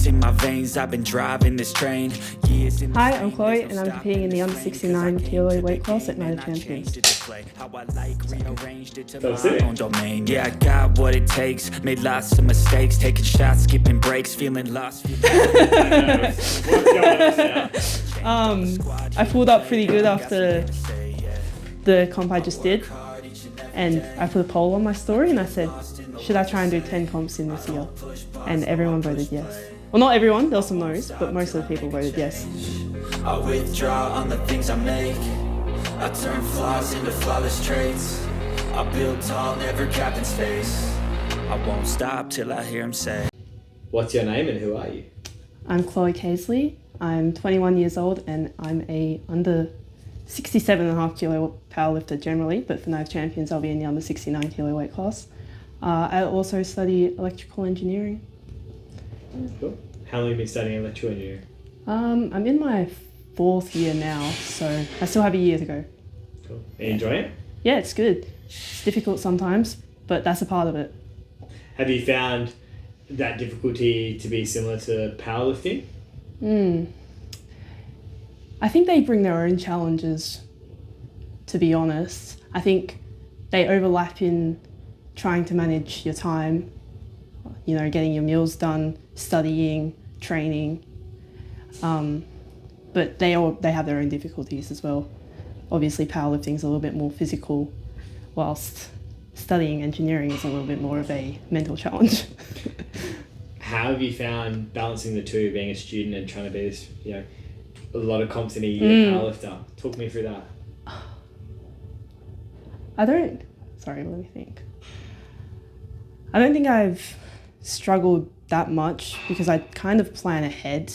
ice in my veins, I've been driving this train. Years in Hi, I'm Chloe and I'm competing in the under 69 kilo weight class at Night of Champions. Domain. Yeah, I got what it takes, made lots of mistakes, taking shots, skipping breaks, feeling lost. I pulled up pretty good after the comp I just did, and I put a poll on my story and I said, should I try and do 10 comps in this year? And everyone voted yes. Well, not everyone, there were some no's, but most of the people voted yes. I withdraw on the things I make, I turn flaws into flawless traits, I build tall, never capped in space, I won't stop till I hear him say. What's your name and who are you? I'm Chloe Casely, I'm 21 years old and I'm a under 67.5 kilo powerlifter generally, but for Night of Champions I'll be in the under 69 kilo weight class. I also study electrical engineering. Cool. How long have you been studying electrical engineering? I'm in my 4th year now, so I still have a year to go. Cool. Are you enjoying it? Yeah, it's good. It's difficult sometimes, but that's a part of it. Have you found that difficulty to be similar to powerlifting? I think they bring their own challenges, to be honest. I think they overlap in trying to manage your time, you know, getting your meals done, studying, training. But they have their own difficulties as well. Obviously powerlifting is a little bit more physical, whilst studying engineering is a little bit more of a mental challenge. How have you found balancing the two, being a student and trying to be this, a lot of comps in a year powerlifter? Talk me through that. Sorry, let me think. I don't think I've struggled that much because I kind of plan ahead.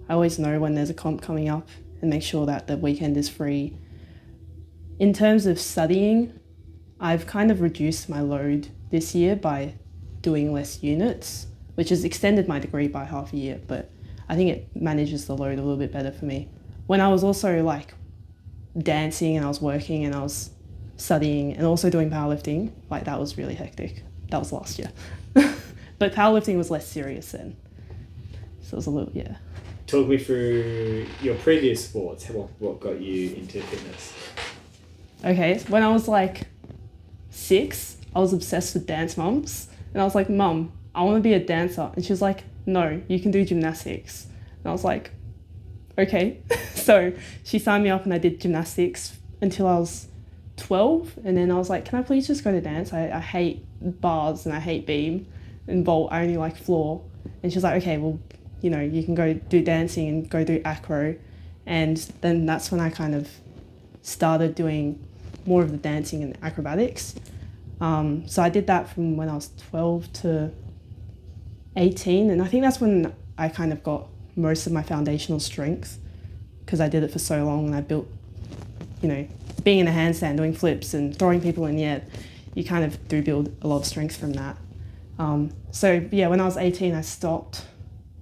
I always know when there's a comp coming up and make sure that the weekend is free. In terms of studying, I've kind of reduced my load this year by doing less units, which has extended my degree by half a year, but I think it manages the load a little bit better for me. When I was also like dancing and I was working and I was studying and also doing powerlifting, like that was really hectic. That was last year. But powerlifting was less serious then. So it was a little, yeah. Talk me through your previous sports. What got you into fitness? Okay, when I was like 6, I was obsessed with Dance Moms. And I was like, Mum, I want to be a dancer. And she was like, no, you can do gymnastics. And I was like, okay. So she signed me up and I did gymnastics until I was 12. And then I was like, can I please just go to dance? I hate bars and I hate beam and vault. I only like floor. And she was like, okay, well, you can go do dancing and go do acro. And then that's when I kind of started doing more of the dancing and acrobatics. So I did that from when I was 12 to 18. And I think that's when I kind of got most of my foundational strength because I did it for so long and I built, being in a handstand, doing flips and throwing people in the air, you kind of do build a lot of strength from that. So yeah, when I was 18, I stopped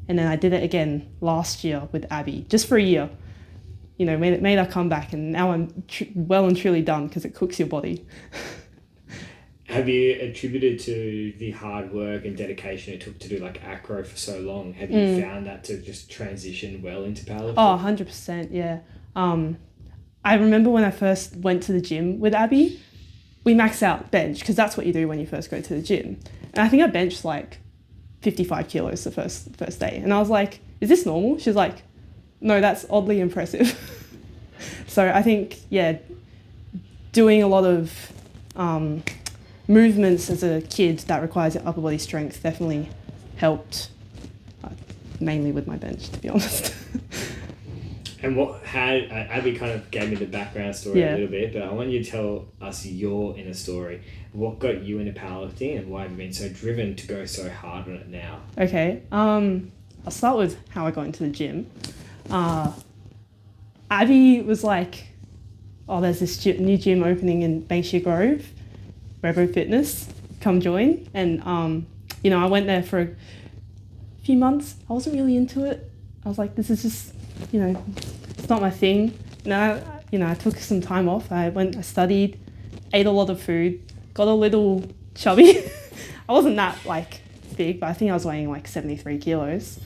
and then I did it again last year with Abby, just for a year. Made her come back and now I'm well and truly done because it cooks your body. Have you attributed to the hard work and dedication it took to do like acro for so long, have you found that to just transition well into powerlifting? Oh, 100%, yeah. I remember when I first went to the gym with Abby, we maxed out bench because that's what you do when you first go to the gym. And I think I benched like 55 kilos the first day. And I was like, is this normal? She's like, no, that's oddly impressive. So I think, yeah, doing a lot of movements as a kid that requires your upper body strength definitely helped, mainly with my bench, to be honest. And Abby kind of gave me the background story a little bit, but I want you to tell us your inner story. What got you into powerlifting and why have you been so driven to go so hard on it now? Okay, I'll start with how I got into the gym. Abby was like, there's this new gym opening in Banksia Grove, Rebo Fitness, come join. And, I went there for a few months. I wasn't really into it. I was like, this is just, it's not my thing. And I took some time off. I studied, ate a lot of food, got a little chubby. I wasn't that big, but I think I was weighing 73 kilos.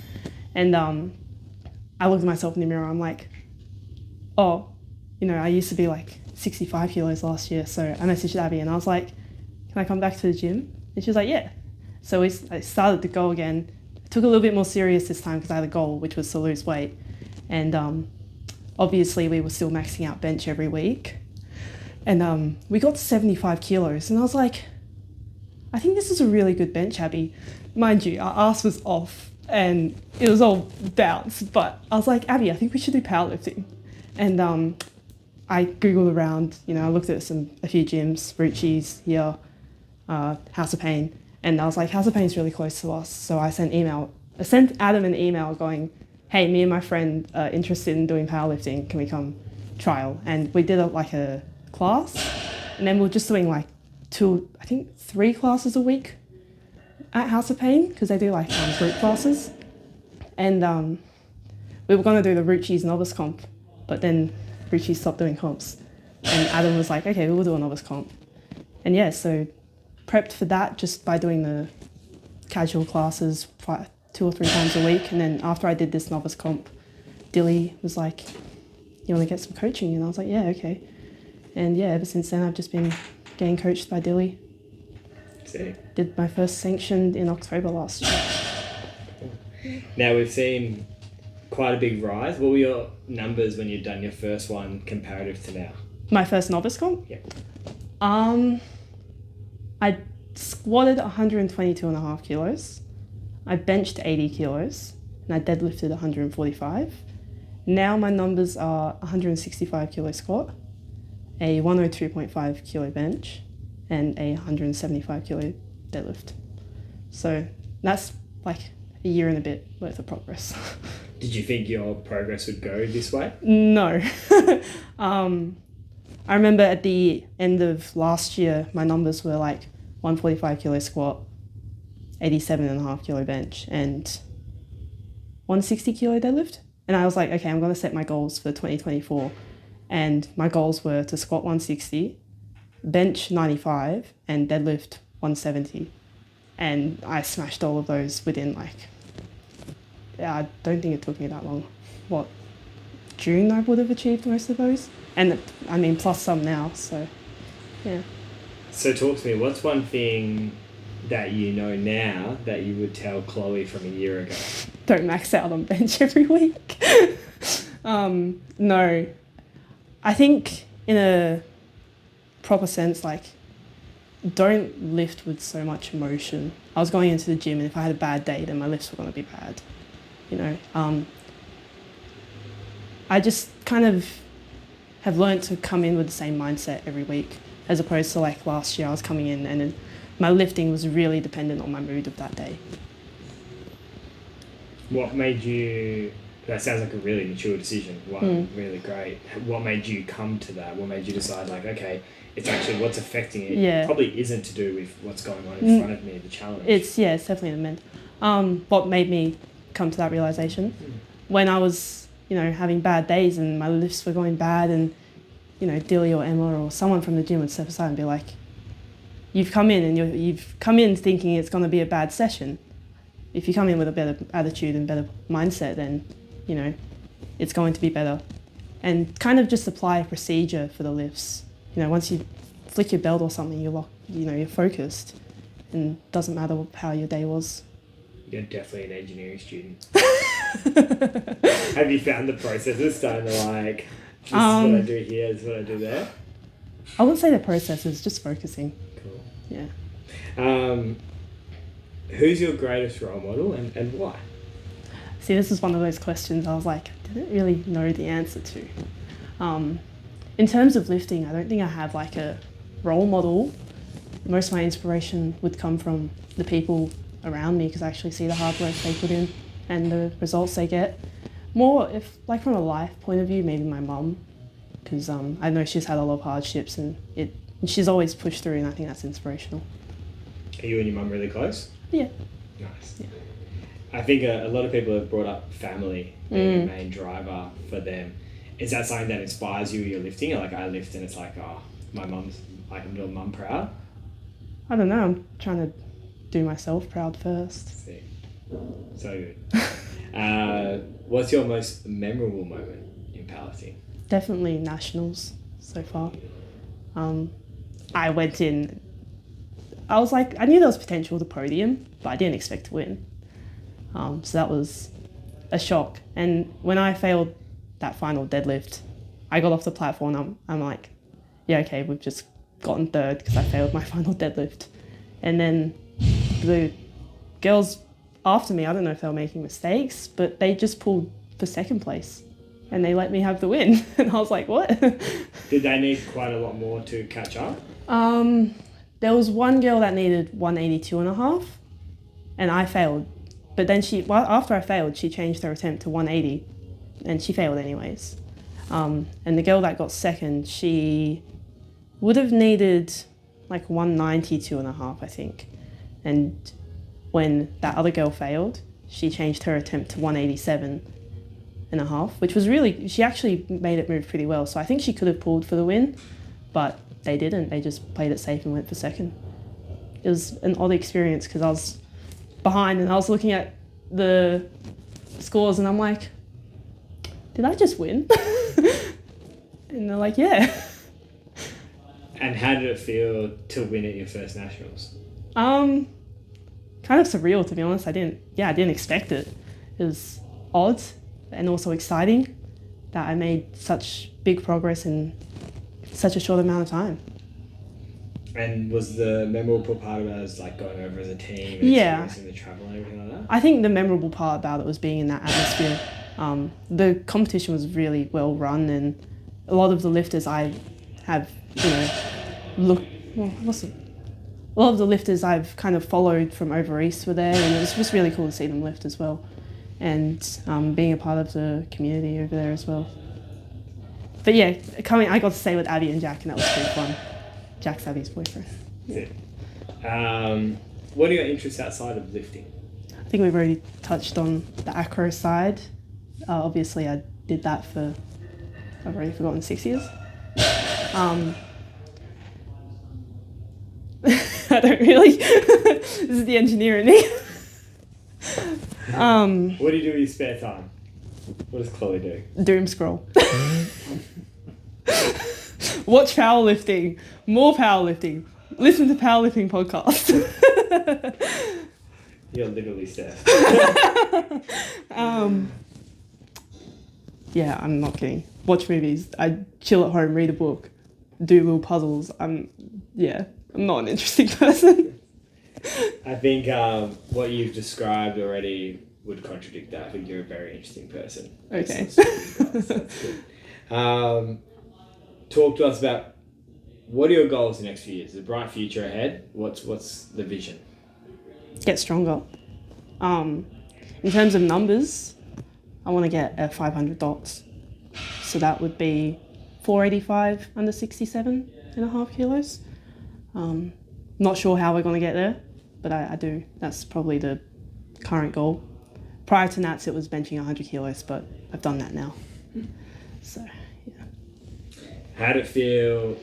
And I looked at myself in the mirror. I'm like, oh, I used to be like 65 kilos last year. So I messaged Abby and I was like, can I come back to the gym? And she was like, yeah. So I started to go again. I took it a little bit more serious this time because I had a goal, which was to lose weight. And obviously we were still maxing out bench every week. And we got to 75 kilos. And I was like, I think this is a really good bench, Abby. Mind you, our ass was off and it was all bounce. But I was like, Abby, I think we should do powerlifting. And I Googled around, I looked at a few gyms, Ruchi's here, House of Pain. And I was like, House of Pain's really close to us. So I sent Adam an email going, hey, me and my friend are interested in doing powerlifting. Can we come trial? And we did a class. And then we were just doing 3 classes a week at House of Pain because they do group classes. And we were going to do the Ruchi's novice comp, but then Ruchi stopped doing comps. And Adam was like, okay, we'll do a novice comp. And yeah, so prepped for that just by doing the casual classes 2 or 3 times a week. And then after I did this novice comp, Dilly was like, you want to get some coaching? And I was like, yeah, okay. And yeah, ever since then I've just been getting coached by Dilly. See. Did my first sanctioned in October last year. Now we've seen quite a big rise. What were your numbers when you'd done your first one comparative to now? My first novice comp? Yeah. I squatted 122.5 kilos. I benched 80 kilos and I deadlifted 145. Now my numbers are 165 kilo squat, a 102.5 kilo bench, and a 175 kilo deadlift. So that's like a year and a bit worth of progress. Did you think your progress would go this way? No. I remember at the end of last year, my numbers were 145 kilo squat, 87.5 kilo bench, and 160 kilo deadlift. And I was like, okay, I'm going to set my goals for 2024. And my goals were to squat 160, bench 95, and deadlift 170. And I smashed all of those within I don't think it took me that long. June I would have achieved most of those. And I mean, plus some now, so yeah. So talk to me, what's one thing that you know now that you would tell Chloe from a year ago? Don't max out on bench every week. No. I think in a proper sense, don't lift with so much emotion. I was going into the gym and if I had a bad day, then my lifts were going to be bad. I just kind of have learned to come in with the same mindset every week, as opposed to last year I was coming in and my lifting was really dependent on my mood of that day. What made you, that sounds like a really mature decision, really great. What made you come to that? What made you decide okay, it's actually what's affecting it? Yeah. Probably isn't to do with what's going on in front of me, the challenge. It's definitely the men. What made me come to that realization? When I was, having bad days and my lifts were going bad and, Dilly or Emma or someone from the gym would step aside and be like, you've come in and you've come in thinking it's going to be a bad session. If you come in with a better attitude and better mindset, then, it's going to be better. And kind of just apply a procedure for the lifts. Once you flick your belt or something, you're focused and it doesn't matter how your day was. You're definitely an engineering student. Have you found the processes starting to this is what I do here, this is what I do there? I wouldn't say the processes, just focusing. Cool. Yeah. Who's your greatest role model and why? See, this is one of those questions I was didn't really know the answer to. In terms of lifting, I don't think I have a role model. Most of my inspiration would come from the people around me because I actually see the hard work they put in and the results they get. More if from a life point of view, maybe my mum, because I know she's had a lot of hardships and she's always pushed through, and I think that's inspirational. Are you and your mum really close? Yeah. Nice. Yeah. I think a lot of people have brought up family being the main driver for them. Is that something that inspires you? You're lifting, or I lift and it's my mum's, I'm doing mum proud. I don't know. I'm trying to do myself proud first. See, so good. What's your most memorable moment in powerlifting? Definitely nationals so far. I went in, I was like, I knew there was potential to podium, but I didn't expect to win. So that was a shock. And when I failed that final deadlift, I got off the platform and I'm like, yeah, okay, we've just gotten third because I failed my final deadlift. And then the girls after me, I don't know if they were making mistakes, but they just pulled for second place and they let me have the win. And I was like, what? Did they need quite a lot more to catch up? There was one girl that needed 182 and a half and I failed. But then after I failed, she changed her attempt to 180 and she failed anyways. And the girl that got second, she would have needed like 192 and a half, I think. And when that other girl failed, she changed her attempt to 187 and a half, which was really, she actually made it move pretty well. So I think she could have pulled for the win, but they didn't. They just played it safe and went for second. It was an odd experience because I was behind and I was looking at the scores and I'm like, did I just win? And they're like, yeah. And how did it feel to win at your first nationals? Kind of surreal, to be honest. I didn't expect it. It was odd and also exciting that I made such big progress in such a short amount of time. And was the memorable part about it was like going over as a team and Yeah. experiencing the travel and everything like that? I think the memorable part about it was being in that atmosphere. The competition was really well run and a lot of the lifters I have, a lot of the lifters I've kind of followed from over east were there and it was just really cool to see them lift as well. And being a part of the community over there as well. But yeah, I got to stay with Abby and Jack and that was pretty fun. Jack's Abby's boyfriend. That's it. What are your interests outside of lifting? I think we've already touched on the acro side. Obviously I did that for, I've already forgotten, 6 years. I don't really. This is the engineer in me. What do you do in your spare time? What does Chloe do? Doom scroll. Watch powerlifting. More powerlifting. Listen to powerlifting podcasts. You're literally Steph. Yeah, I'm not kidding. Watch movies. I chill at home, read a book, do little puzzles. I'm not an interesting person. I think what you've described already would contradict that. I think you're a very interesting person. Okay. That's good. Talk to us about what are your goals the next few years? The bright future ahead. What's the vision? Get stronger. In terms of numbers, I want to get a 500 dots. So that would be 485 under 67 and a half kilos. Not sure how we're going to get there, but I do. That's probably the current goal. Prior to Nats, it was benching 100 kilos, but I've done that now. So, yeah. How did it feel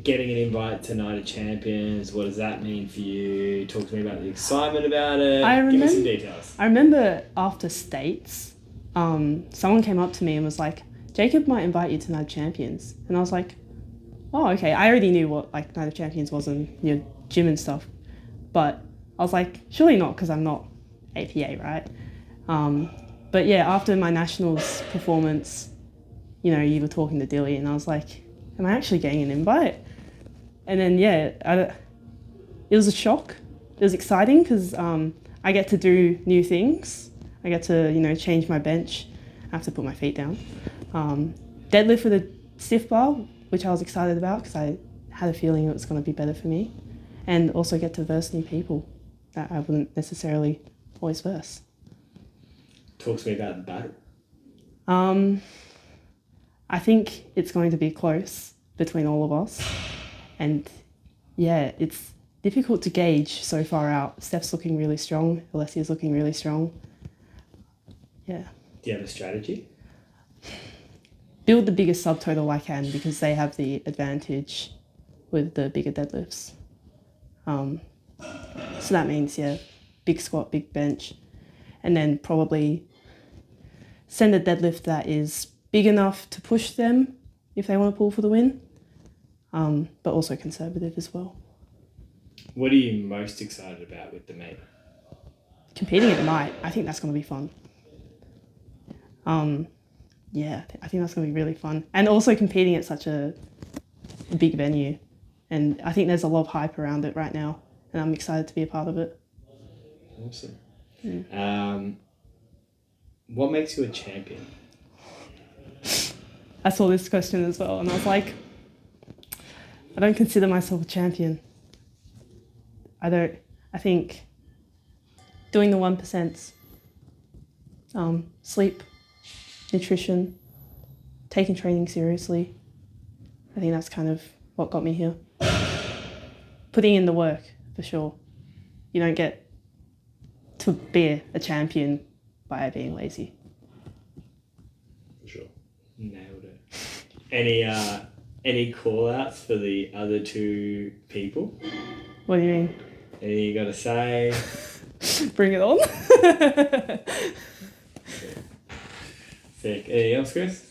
getting an invite to Night of Champions? What does that mean for you? Talk to me about the excitement about it. Give me some details. I remember after States, someone came up to me and was like, Jacob might invite you to Night of Champions. And I was like, oh, okay. I already knew what like Night of Champions was in your gym and stuff. But I was like, surely not, because I'm not APA, right? But yeah, after my nationals performance, you were talking to Dilly and I was like, am I actually getting an invite? And then, yeah, it was a shock. It was exciting because I get to do new things. I get to, change my bench. I have to put my feet down. Deadlift with a stiff bar, which I was excited about because I had a feeling it was going to be better for me. And also get to verse new people that I wouldn't necessarily always verse. Talk to me about the battle. I think it's going to be close between all of us. And yeah, it's difficult to gauge so far out. Steph's looking really strong. Alessia's looking really strong. Yeah. Do you have a strategy? Build the biggest subtotal I can because they have the advantage with the bigger deadlifts. So that means, big squat, big bench. And then probably send a deadlift that is big enough to push them if they want to pull for the win, but also conservative as well. What are you most excited about with the meet? Competing at night, I think that's going to be fun. Yeah, I think that's going to be really fun. And also competing at such a big venue. And I think there's a lot of hype around it right now, and I'm excited to be a part of it. Awesome. Yeah. What makes you a champion? I saw this question as well, and I was like, I don't consider myself a champion. I think doing the 1%, sleep, nutrition, taking training seriously, I think that's kind of what got me here. Putting in the work, for sure. You don't get to be a champion by being lazy. For sure. Nailed it. Any call outs for the other two people? What do you mean? Anything you got to say? Bring it on. Sick. Anything else, Chris?